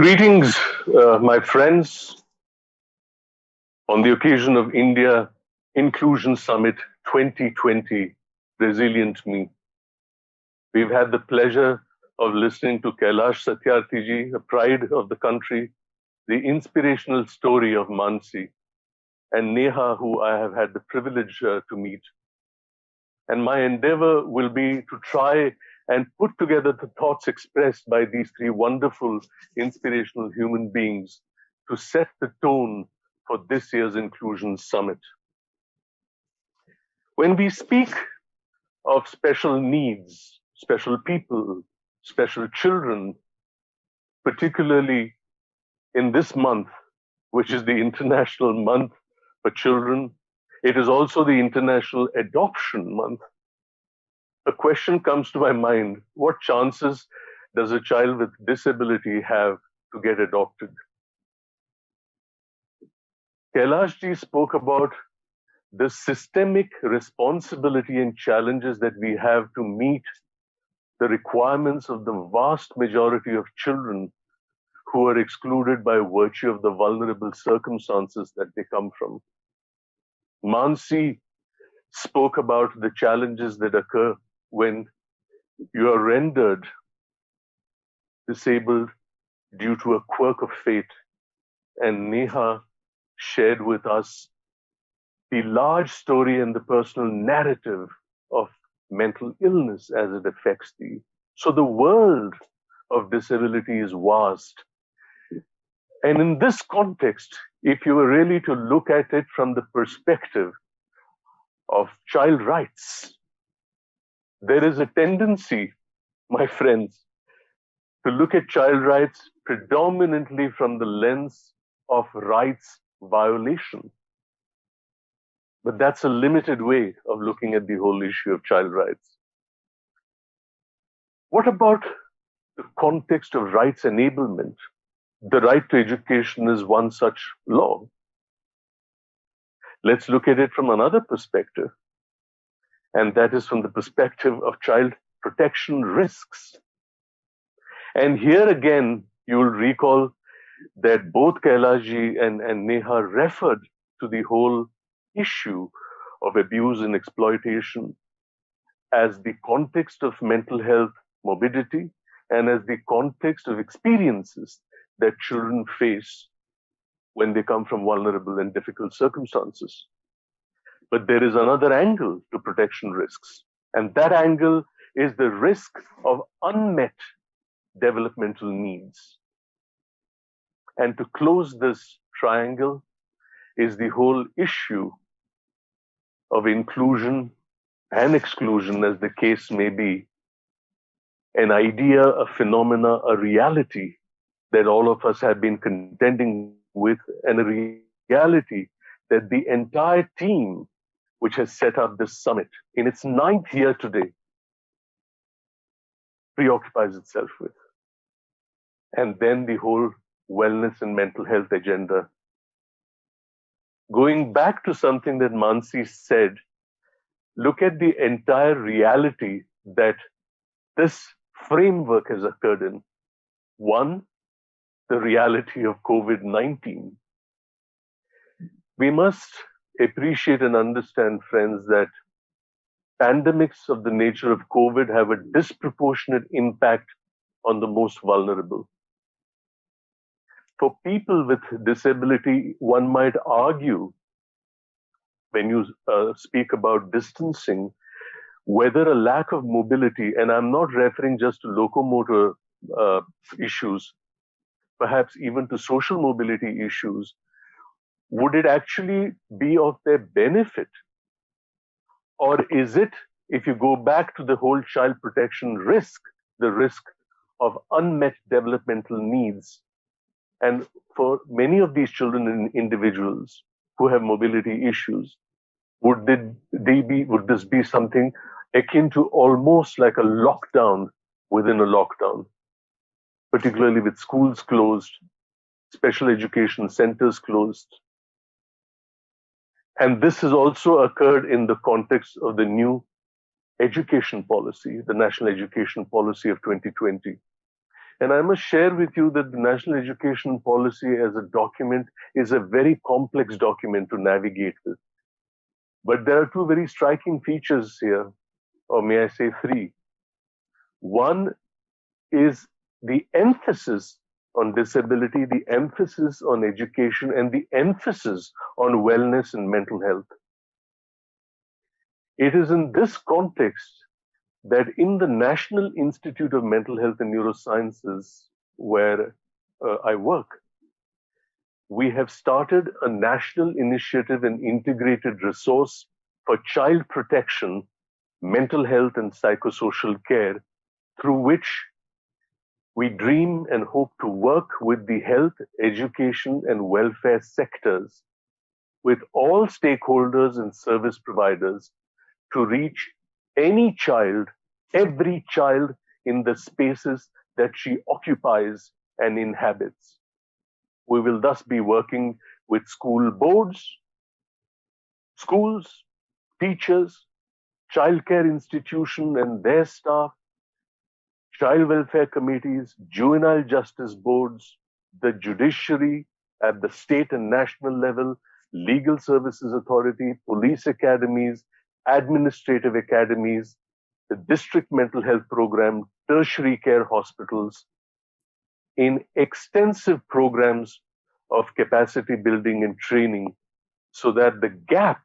Greetings, my friends, on the occasion of India Inclusion Summit 2020, Resilient Me. We've had the pleasure of listening to Kailash Satyarthi ji, a pride of the country, the inspirational story of Mansi, and Neha, who I have had the privilege to meet. And my endeavor will be to try and put together the thoughts expressed by these three wonderful, inspirational human beings to set the tone for this year's Inclusion Summit. When we speak of special needs, special people, special children, particularly in this month, which is the International Month for Children, it is also the International Adoption Month. A question comes to my mind: what chances does a child with disability have to get adopted? Kailash ji spoke about the systemic responsibility and challenges that we have to meet the requirements of the vast majority of children who are excluded by virtue of the vulnerable circumstances that they come from. Mansi spoke about the challenges that occur when you are rendered disabled due to a quirk of fate. And Neha shared with us the large story and the personal narrative of mental illness as it affects thee. So the world of disability is vast. And in this context, if you were really to look at it from the perspective of child rights, there is a tendency, my friends, to look at child rights predominantly from the lens of rights violation. But that's a limited way of looking at the whole issue of child rights. What about the context of rights enablement? The right to education is one such law. Let's look at it from another perspective, and that is from the perspective of child protection risks. And here again, you will recall that both Kailash ji and Neha referred to the whole issue of abuse and exploitation as the context of mental health morbidity and as the context of experiences that children face when they come from vulnerable and difficult circumstances. But there is another angle to protection risks, and that angle is the risk of unmet developmental needs. And to close this triangle is the whole issue of inclusion and exclusion, as the case may be, an idea, a phenomena, a reality that all of us have been contending with, and a reality that the entire team which has set up this summit in its 9th year today preoccupies itself with. And then the whole wellness and mental health agenda. Going back to something that Mansi said, look at the entire reality that this framework has occurred in. One, the reality of COVID-19. We must appreciate and understand, friends, that pandemics of the nature of COVID have a disproportionate impact on the most vulnerable. For people with disability, one might argue, when you speak about distancing, whether a lack of mobility, and I'm not referring just to locomotor issues, perhaps even to social mobility issues, would it actually be of their benefit? Or is it, if you go back to the whole child protection risk, the risk of unmet developmental needs? And for many of these children and individuals who have mobility issues, would this be something akin to almost like a lockdown within a lockdown, particularly with schools closed, special education centers closed? And this has also occurred in the context of the new education policy, the National Education Policy of 2020. And I must share with you that the National Education Policy as a document is a very complex document to navigate with. But there are two very striking features here, or may I say three. One is the emphasis on disability, the emphasis on education, and the emphasis on wellness and mental health. It is in this context that in the National Institute of Mental Health and Neurosciences, where I work, we have started a national initiative and integrated resource for child protection, mental health, and psychosocial care, through which we dream and hope to work with the health, education, and welfare sectors, with all stakeholders and service providers, to reach any child, every child in the spaces that she occupies and inhabits. We will thus be working with school boards, schools, teachers, childcare institutions and their staff, child welfare committees, juvenile justice boards, the judiciary at the state and national level, legal services authority, police academies, administrative academies, the district mental health program, tertiary care hospitals, in extensive programs of capacity building and training, so that the gap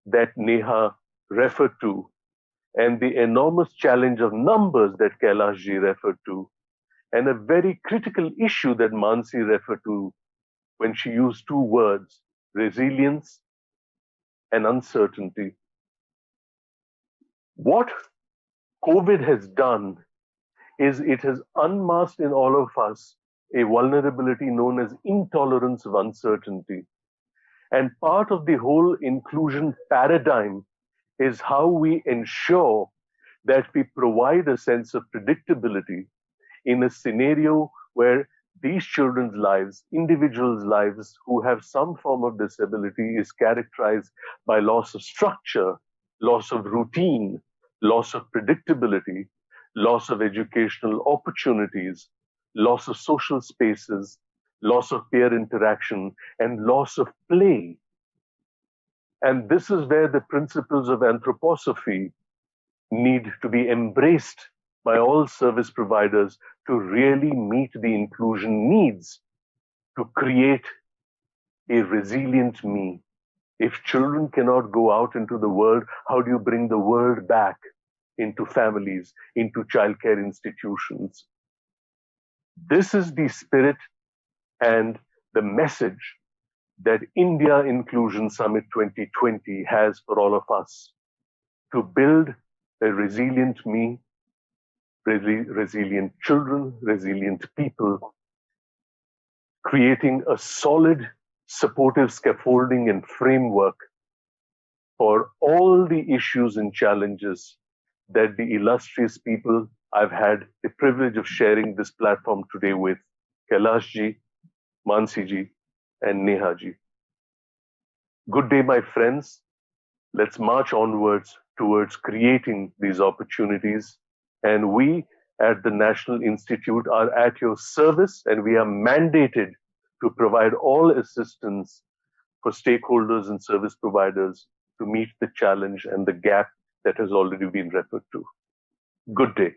that Neha referred to and the enormous challenge of numbers that Kailashji referred to, and a very critical issue that Mansi referred to when she used two words, resilience and uncertainty. What COVID has done is it has unmasked in all of us a vulnerability known as intolerance of uncertainty. And part of the whole inclusion paradigm is how we ensure that we provide a sense of predictability in a scenario where these children's lives, individuals' lives who have some form of disability, is characterized by loss of structure, loss of routine, loss of predictability, loss of educational opportunities, loss of social spaces, loss of peer interaction, and loss of play. And this is where the principles of anthroposophy need to be embraced by all service providers to really meet the inclusion needs to create a resilient me. If children cannot go out into the world, how do you bring the world back into families, into childcare institutions? This is the spirit and the message that India Inclusion Summit 2020 has for all of us, to build a resilient me, resilient children, resilient people, creating a solid, supportive scaffolding and framework for all the issues and challenges that the illustrious people I've had the privilege of sharing this platform today with, Kailashji, Mansiji, and Nehaji. Good day, my friends. Let's march onwards towards creating these opportunities. And we at the National Institute are at your service, and we are mandated to provide all assistance for stakeholders and service providers to meet the challenge and the gap that has already been referred to. Good day.